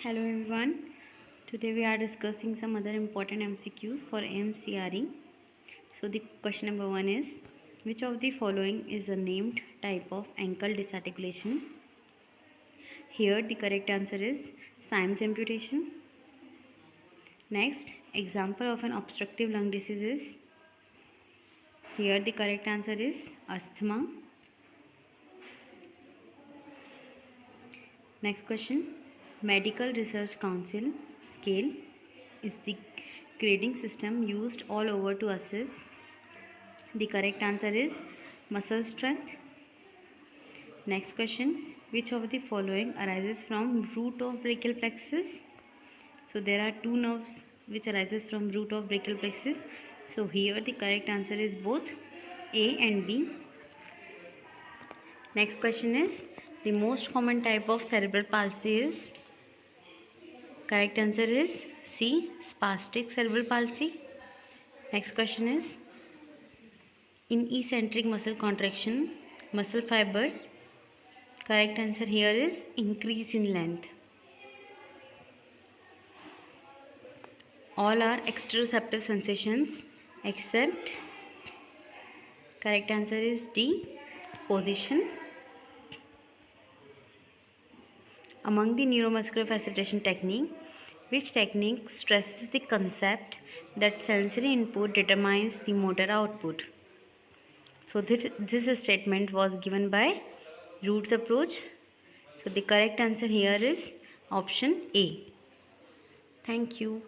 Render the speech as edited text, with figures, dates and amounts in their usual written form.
Hello everyone. Today we are discussing some other important MCQs for MCRE. So the question number 1 is, which of the following is a named type of ankle disarticulation? Here the correct answer is Aiims amputation. Next, example of an obstructive lung disease is, here the correct answer is asthma. Next question, Medical Research Council scale is the grading system used all over to assess. The correct answer is muscle strength. Next question, which of the following arises from root of brachial plexus? So there are two nerves which arises from root of brachial plexus. So here the correct answer is both A and B. Next question is, the most common type of cerebral palsy is? Correct answer is C, spastic cerebral palsy. Next question is, in eccentric muscle contraction, muscle fiber, correct answer here is increase in length. All are exteroceptive sensations except, correct answer is D, position. Among the neuromuscular facilitation technique, which technique stresses the concept that sensory input determines the motor output? So this statement was given by Roots approach. So the correct answer here is option A. Thank you.